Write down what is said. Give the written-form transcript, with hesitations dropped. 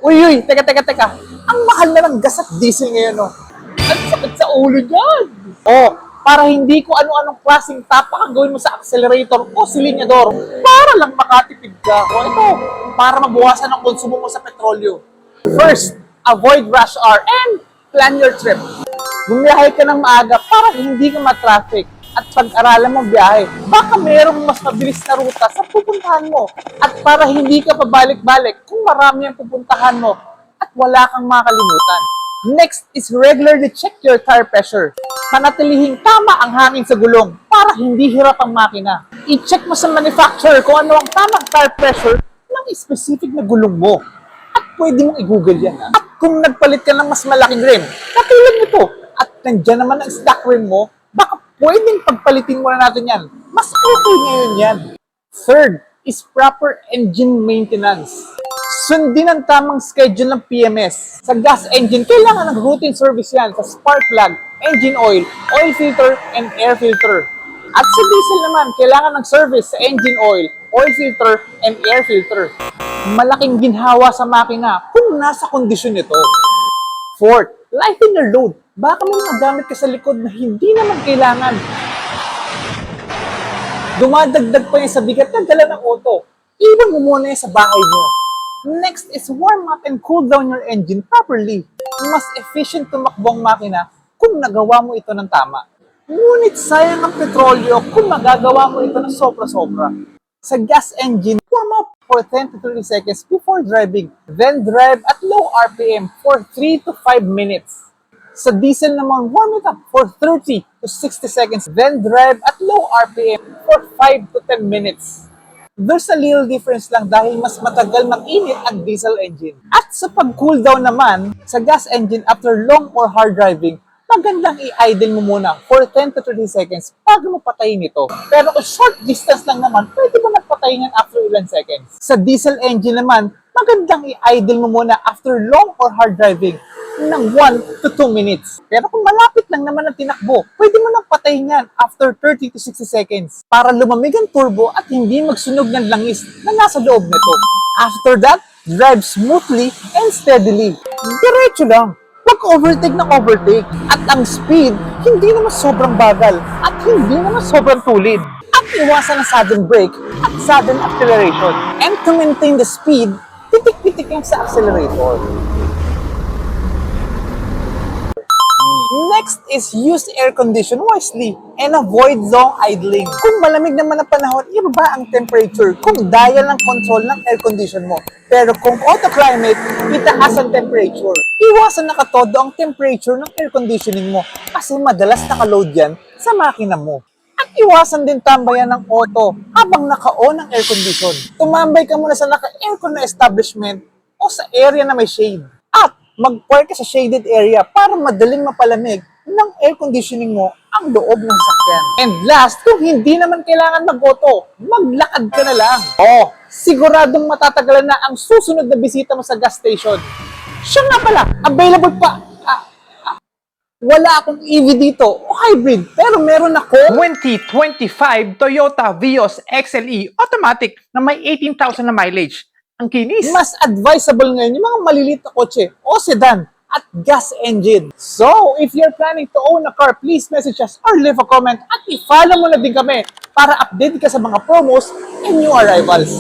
Uy, teka. Ang mahal na ng gas at diesel ngayon, no? Ang sakit sa ulo niyan. Oh, para hindi ko ano-anong klaseng tapak ang gawin mo sa accelerator o silinyador para lang makatipid ka. O ito, para mabawasan ang konsumo mo sa petrolyo. First, avoid rush hour and plan your trip. Bumiyahe ka ng maaga para hindi ka ma-traffic at pag-aralan mo biyahe. Baka mayroong mas mabilis na ruta sa pupuntahan mo at para hindi ka pabalik-balik kung marami ang pupuntahan mo at wala kang makalimutan. Next is regularly check your tire pressure. Panatilihing tama ang hangin sa gulong para hindi hirap ang makina. I-check mo sa manufacturer kung ano ang tamang tire pressure ng specific na gulong mo. At pwede mong i-google yan. At kung nagpalit ka ng mas malaking rim, katulad nito, at nandyan naman ang stock rim mo, baka pwedeng pagpalitin mo na natin yan. Mas okay ngayon yan. Third is proper engine maintenance. Sundin ang tamang schedule ng PMS. Sa gas engine, kailangan ng routine service yan sa spark plug, engine oil, oil filter, and air filter. At sa diesel naman, kailangan ng service sa engine oil, oil filter, and air filter. Malaking ginhawa sa makina kung nasa kondisyon nito. Fourth, lighten your load. Baka may mga gamit ka sa likod na hindi naman kailangan. Dumadagdag pa yan sa bigat na dala ng auto. Iwan mo muna yan sa bahay nyo. Next is warm up and cool down your engine properly. Mas efficient tumakbo ang makina kung nagawa mo ito ng tama. Ngunit sayang ang petrolyo kung magagawa mo ito ng sobra-sobra. Sa gas engine, warm up for 10 to 30 seconds before driving. Then drive at low RPM for 3 to 5 minutes. Sa diesel naman, warm it up for 30 to 60 seconds. Then drive at low RPM for 5 to 10 minutes. There's a little difference lang dahil mas matagal mag-init ang diesel engine. At sa pag-cool down naman, sa gas engine after long or hard driving, magandang i-idle mo muna for 10 to 30 seconds bago mo patayin ito. Pero kung short distance lang naman, pwede mo magpatayin yan after ilang seconds. Sa diesel engine naman, magandang i-idle mo muna after long or hard driving ng 1 to 2 minutes. Pero kung malapit lang naman ang tinakbo, pwede mo nang patayin yan after 30 to 60 seconds para lumamig ang turbo at hindi magsunog ng langis na nasa loob nito. After that, drive smoothly and steadily. Diretso lang. Pag-overtake ng overtake. At ang speed, hindi naman sobrang bagal at hindi naman sobrang tulid. At iwasan ang sudden brake at sudden acceleration. And to maintain the speed, titik-titik lang sa accelerator. Next is use air condition wisely and avoid long idling. Kung malamig naman ang panahon, ibaba ang temperature kung dial ng control ng air condition mo. Pero kung auto-climate, itaas ang temperature. Iwasan nakatodo ang temperature ng air conditioning mo kasi madalas nakaload yan sa makina mo. At iwasan din tambayan ng auto habang naka-on ang air condition. Tumambay ka muna sa naka-aircon na establishment o sa area na may shade. At mag-park ka sa shaded area para madaling mapalamig ng air conditioning mo ang loob ng sakyan. And last, kung hindi naman kailangan mag-auto, maglakad ka na lang. Siguradong matatagalan na ang susunod na bisita mo sa gas station. Siya nga pala, available pa. Wala akong EV dito o hybrid, pero meron ako 2025 Toyota Vios XLE Automatic na may 18,000 na mileage. Ang kinis! Mas advisable ngayon yung mga maliliit na kotse o sedan at gas engine. So, if you're planning to own a car, please message us or leave a comment at i-follow mo na din kami para update ka sa mga promos and new arrivals.